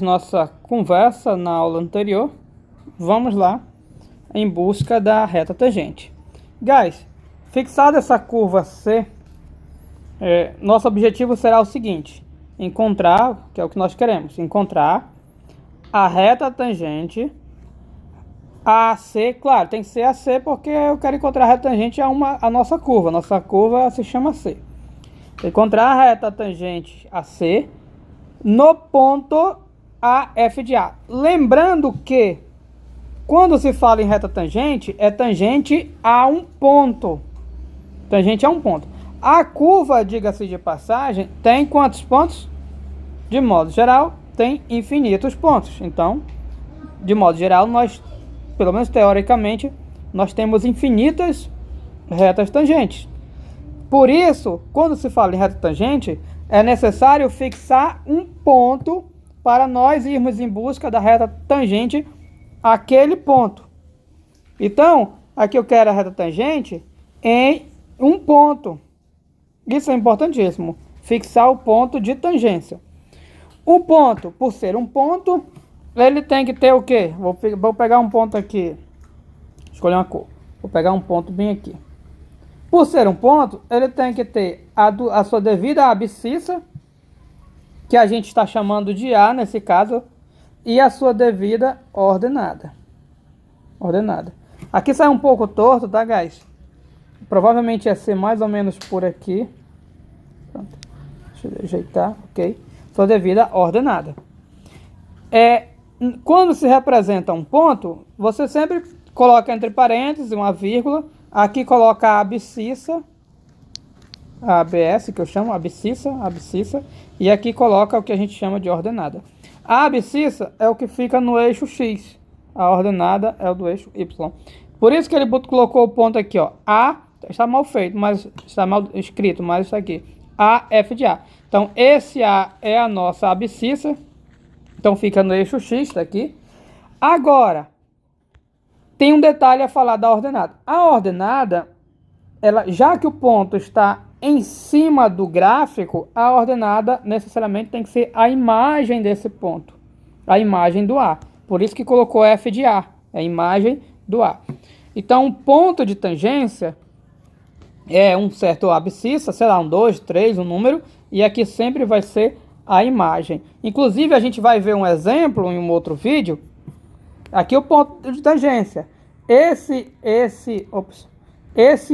Nossa conversa na aula anterior, vamos lá em busca da reta tangente. Guys, fixada essa curva C, nosso objetivo será o seguinte: encontrar, que é o que nós queremos, encontrar a reta tangente AC. Claro, tem que ser AC porque eu quero encontrar a reta tangente a nossa curva. Nossa curva se chama C. Encontrar a reta tangente AC no ponto AF de A. Lembrando que quando se fala em reta tangente, é tangente a um ponto. Tangente a um ponto. A curva, diga-se de passagem, tem quantos pontos? De modo geral, tem infinitos pontos. Então, de modo geral, nós, pelo menos teoricamente, nós temos infinitas retas tangentes. Por isso, quando se fala em reta tangente, é necessário fixar um ponto para nós irmos em busca da reta tangente àquele ponto. Então, aqui eu quero a reta tangente em um ponto. Isso é importantíssimo, fixar o ponto de tangência. O ponto, por ser um ponto, ele tem que ter o quê? Vou pegar um ponto aqui, escolher uma cor. Vou pegar um ponto bem aqui. Por ser um ponto, ele tem que ter a sua devida abscissa, que a gente está chamando de A nesse caso, e a sua devida ordenada. Aqui sai um pouco torto, tá, guys? Provavelmente ia ser mais ou menos por aqui. Pronto. Deixa eu ajeitar, ok? Sua devida ordenada. Quando se representa um ponto, você sempre coloca entre parênteses uma vírgula. Aqui coloca a abscissa, a ABS, que eu chamo abscissa, e aqui coloca o que a gente chama de ordenada. A abscissa é o que fica no eixo X, a ordenada é o do eixo Y. Por isso que ele colocou o ponto aqui, ó, A, está mal feito, mas está mal escrito, mas isso aqui, AF de A. Então, esse A é a nossa abscissa, então fica no eixo X, tá aqui. Agora, tem um detalhe a falar da ordenada. A ordenada, já que o ponto está em cima do gráfico, a ordenada necessariamente tem que ser a imagem desse ponto. A imagem do A. Por isso que colocou F de A. É a imagem do A. Então, um ponto de tangência é um certo abscissa, sei lá, um 2, 3, um número. E aqui sempre vai ser a imagem. Inclusive, a gente vai ver um exemplo em um outro vídeo. Aqui o ponto de tangência. Esse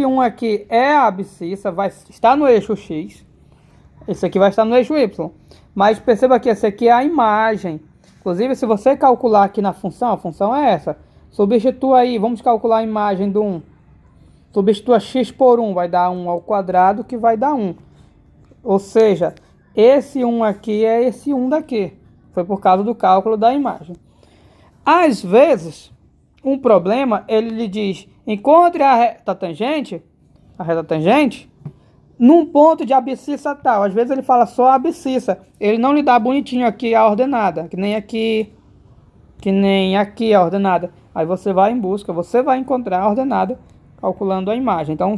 1 aqui é a abscissa, vai estar no eixo X. Esse aqui vai estar no eixo Y. Mas perceba que esse aqui é a imagem. Inclusive, se você calcular aqui na função, a função é essa. Substitua aí, vamos calcular a imagem do 1. Substitua x por 1, vai dar 1 ao quadrado, que vai dar 1. Ou seja, esse 1 aqui é esse 1 daqui. Foi por causa do cálculo da imagem. Às vezes, um problema, ele lhe diz, encontre a reta tangente, num ponto de abscissa tal. Às vezes ele fala só a abscissa. Ele não lhe dá bonitinho aqui a ordenada, que nem aqui a ordenada. Aí você vai em busca, você vai encontrar a ordenada calculando a imagem. Então,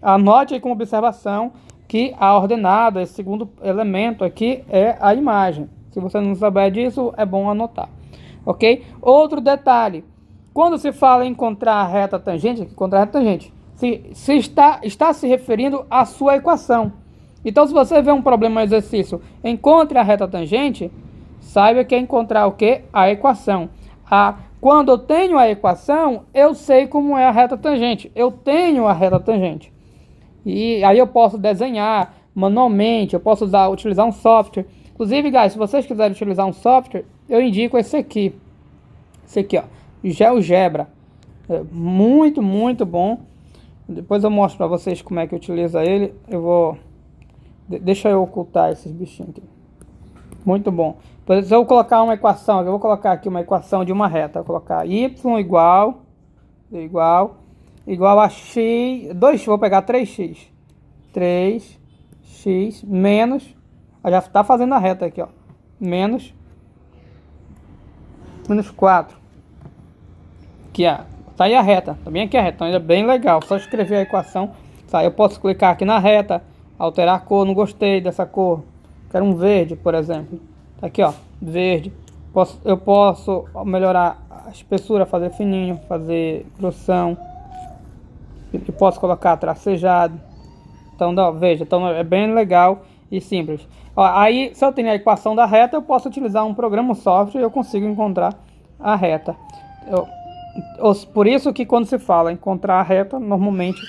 anote aí como observação que a ordenada, esse segundo elemento aqui, é a imagem. Se você não souber disso, é bom anotar. Ok? Outro detalhe. Quando se fala em encontrar a reta tangente, está se referindo à sua equação. Então, se você vê um problema no exercício, encontre a reta tangente, saiba que é encontrar o quê? A equação. Quando eu tenho a equação, eu sei como é a reta tangente. Eu tenho a reta tangente. E aí eu posso desenhar manualmente, eu posso utilizar um software. Inclusive, guys, se vocês quiserem utilizar um software, eu indico esse aqui. Esse aqui, ó. GeoGebra. Muito, muito bom. Depois eu mostro para vocês como é que utiliza ele. Deixa eu ocultar esses bichinhos aqui. Muito bom. Depois eu vou colocar uma equação. Eu vou colocar aqui uma equação de uma reta. Vou colocar y igual a x. Vou pegar 3x. 3x menos. Já está fazendo a reta aqui, ó. Menos 4. Aqui, tá aí a reta. Também aqui a reta. Então é bem legal. Só escrever a equação. Tá, eu posso clicar aqui na reta, alterar a cor. Não gostei dessa cor. Quero um verde, por exemplo. Tá aqui, ó, verde. Eu posso melhorar a espessura, fazer fininho, fazer grossão. Eu posso colocar tracejado. Então, veja, então é bem legal e simples. Ó, aí, se eu tenho a equação da reta, eu posso utilizar um programa, um software, e eu consigo encontrar a reta. Por isso que quando se fala encontrar a reta, normalmente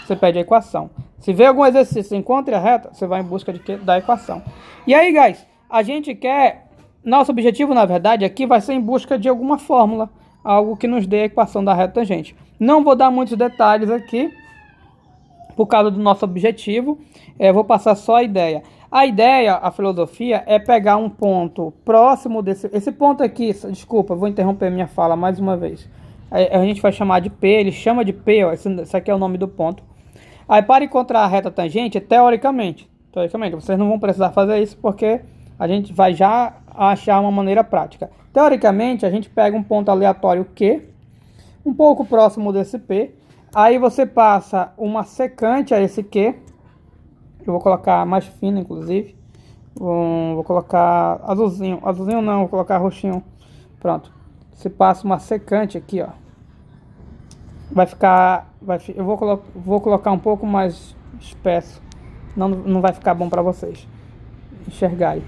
você pede a equação. Se vê algum exercício, encontre a reta, você vai em busca da equação. E aí, guys, a gente quer... Nosso objetivo, na verdade, aqui vai ser em busca de alguma fórmula, algo que nos dê a equação da reta tangente. Não vou dar muitos detalhes aqui, por causa do nosso objetivo, vou passar só a ideia. A ideia, a filosofia, é pegar um ponto próximo desse... Esse ponto aqui, desculpa, vou interromper minha fala mais uma vez. A gente vai chamar de P, ele chama de P, ó, esse aqui é o nome do ponto. Aí, para encontrar a reta tangente, teoricamente, vocês não vão precisar fazer isso, porque a gente vai já achar uma maneira prática. Teoricamente, a gente pega um ponto aleatório Q, um pouco próximo desse P, aí você passa uma secante a esse Q, eu vou colocar mais fino, inclusive, vou colocar azulzinho não, vou colocar roxinho, pronto. Você passa uma secante aqui, ó, eu vou colocar um pouco mais espesso, não vai ficar bom para vocês enxergarem.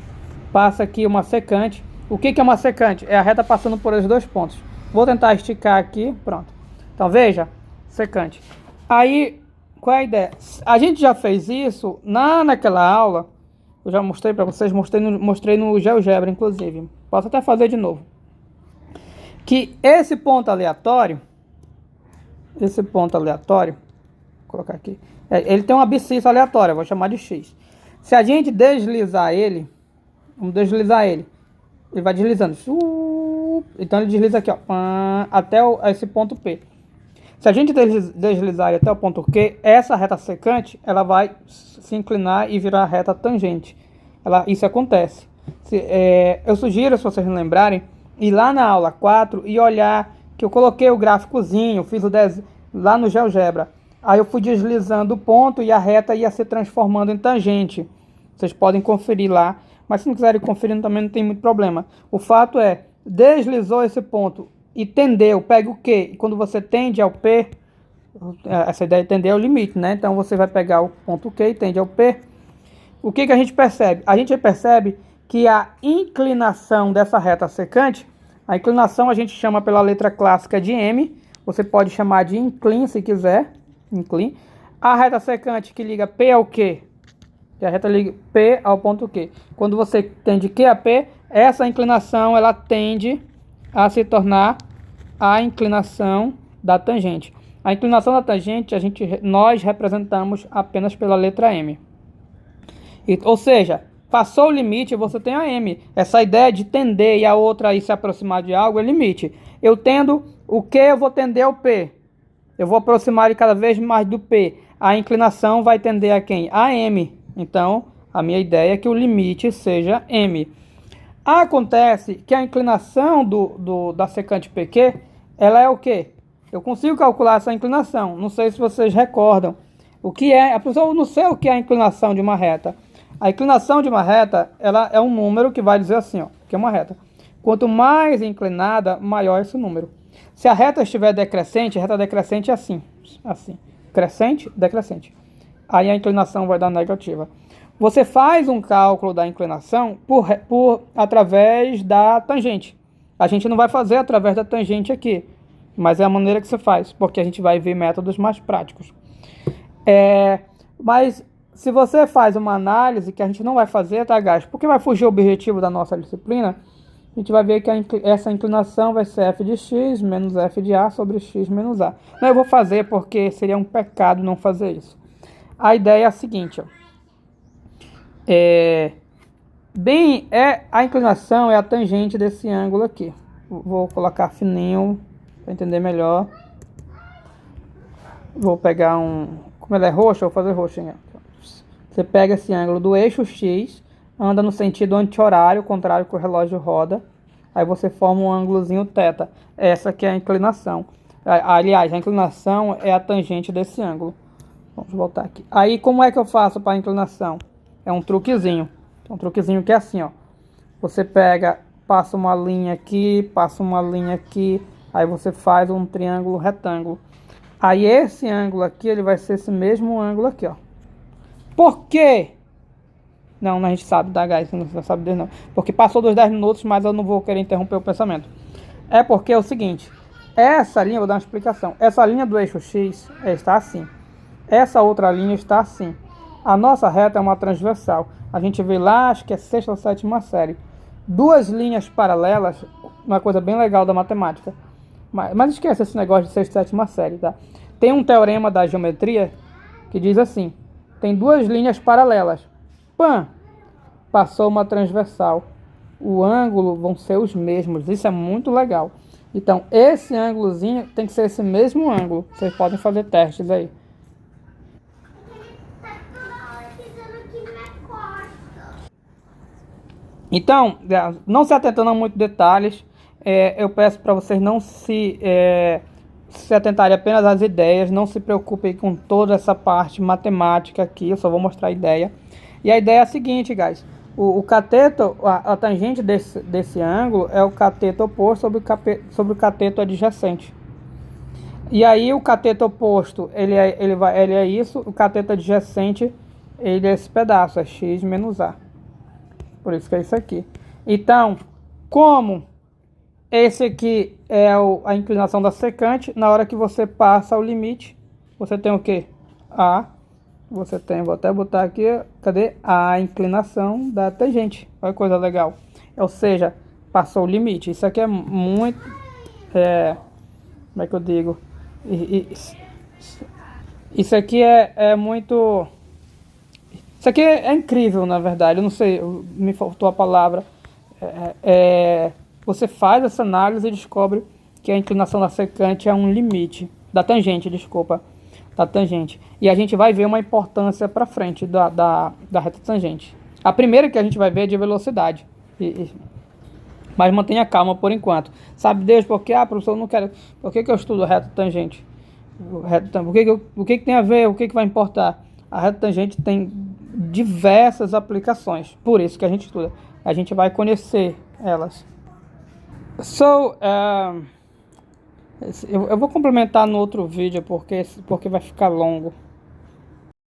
Passa aqui uma secante. O que é uma secante? É a reta passando por esses dois pontos. Vou tentar esticar aqui, pronto. Então veja, secante. Aí, qual é a ideia? A gente já fez isso naquela aula. Eu já mostrei para vocês, mostrei no GeoGebra, inclusive. Posso até fazer de novo. Que esse ponto aleatório, vou colocar aqui, ele tem uma abscissa aleatória, vou chamar de X. Se a gente deslizar ele, vamos deslizar ele vai deslizando. Então ele desliza aqui, ó, até esse ponto P. Se a gente deslizar ele até o ponto Q, essa reta secante, ela vai se inclinar e virar reta tangente. Isso acontece. Eu sugiro, se vocês não lembrarem, ir lá na aula 4 e olhar que eu coloquei o gráficozinho, fiz o desenho lá no GeoGebra. Aí eu fui deslizando o ponto e a reta ia se transformando em tangente. Vocês podem conferir lá, mas se não quiserem conferir também não tem muito problema. O fato é, deslizou esse ponto e tendeu, pega o Q, e quando você tende ao P, essa ideia de tender é o limite, né? Então você vai pegar o ponto Q e tende ao P. O que a gente percebe? A gente percebe que a inclinação dessa reta secante, a inclinação a gente chama pela letra clássica de M, você pode chamar de inclin se quiser, inclin. A reta secante que liga P ao Q, que a reta liga P ao ponto Q. Quando você tende Q a P, essa inclinação ela tende a se tornar a inclinação da tangente. A inclinação da tangente nós representamos apenas pela letra M. Ou seja, passou o limite, você tem a M. Essa ideia de tender e a outra aí se aproximar de algo é limite. Eu tendo o Q, eu vou tender ao P. Eu vou aproximar de cada vez mais do P. A inclinação vai tender a quem? A M. Então, a minha ideia é que o limite seja M. Acontece que a inclinação da secante PQ, ela é o quê? Eu consigo calcular essa inclinação. Não sei se vocês recordam. O que é? A pessoa não sei o que é a inclinação de uma reta. A inclinação de uma reta, ela é um número que vai dizer assim, ó, que é uma reta. Quanto mais inclinada, maior esse número. Se a reta estiver decrescente, a reta decrescente é assim. Crescente, decrescente. Aí a inclinação vai dar negativa. Você faz um cálculo da inclinação através da tangente. A gente não vai fazer através da tangente aqui, mas é a maneira que você faz, porque a gente vai ver métodos mais práticos. Mas se você faz uma análise que a gente não vai fazer, tá, guys? Porque vai fugir o objetivo da nossa disciplina, a gente vai ver que essa inclinação vai ser f de x menos f de a sobre x menos a. Não, eu vou fazer porque seria um pecado não fazer isso. A ideia é a seguinte, ó. A inclinação é a tangente desse ângulo aqui. Vou colocar fininho para entender melhor. Vou pegar como ele é roxo, eu vou fazer roxo. Você pega esse ângulo do eixo X, anda no sentido anti-horário, contrário que o relógio roda. Aí você forma um ângulozinho θ. Essa aqui é a inclinação. Aliás, a inclinação é a tangente desse ângulo. Vamos voltar aqui. Aí como é que eu faço para a inclinação? É um truquezinho. Um truquezinho que é assim, ó. Você pega, passa uma linha aqui, passa uma linha aqui, aí você faz um triângulo retângulo. Aí esse ângulo aqui, ele vai ser esse mesmo ângulo aqui, ó. Por quê? Não, a gente sabe, tá, guys? Não sabe disso, não. Porque passou dos 10 minutos, mas eu não vou querer interromper o pensamento. É porque é o seguinte, essa linha, vou dar uma explicação. Essa linha do eixo X está assim. Essa outra linha está assim. A nossa reta é uma transversal. A gente vê lá, acho que é sexta ou sétima série. Duas linhas paralelas, uma coisa bem legal da matemática. Mas esquece esse negócio de sexta e sétima série, tá? Tem um teorema da geometria que diz assim: tem duas linhas paralelas. Pã! Passou uma transversal. O ângulo vão ser os mesmos. Isso é muito legal. Então, esse ângulozinho tem que ser esse mesmo ângulo. Vocês podem fazer testes aí. Então, não se atentando a muitos detalhes, eu peço para vocês não se atentarem apenas às ideias, não se preocupem com toda essa parte matemática aqui, eu só vou mostrar a ideia. E a ideia é a seguinte, guys, o cateto, a tangente desse ângulo é o cateto oposto sobre o cateto adjacente. E aí o cateto oposto, ele é isso, o cateto adjacente, ele é esse pedaço, é x menos a. Por isso que é isso aqui. Então, como esse aqui é a inclinação da secante, na hora que você passa o limite, você tem o quê? A. Você tem, vou até botar aqui, cadê? A inclinação da tangente. Olha que coisa legal. Ou seja, passou o limite. Isso aqui é muito... como é que eu digo? Isso aqui é muito... Isso aqui é incrível, na verdade. Eu não sei, me faltou a palavra. Você faz essa análise e descobre que a inclinação da secante é um limite. Da tangente, desculpa. Da tangente. E a gente vai ver uma importância para frente da reta tangente. A primeira que a gente vai ver é de velocidade. Mas mantenha calma por enquanto. Sabe Deus por quê? Professor, eu não quero... Por que eu estudo reta tangente? O que tem a ver? O que vai importar? A reta tangente tem diversas aplicações. Por isso que a gente estuda. A gente vai conhecer elas. Eu vou complementar no outro vídeo porque vai ficar longo.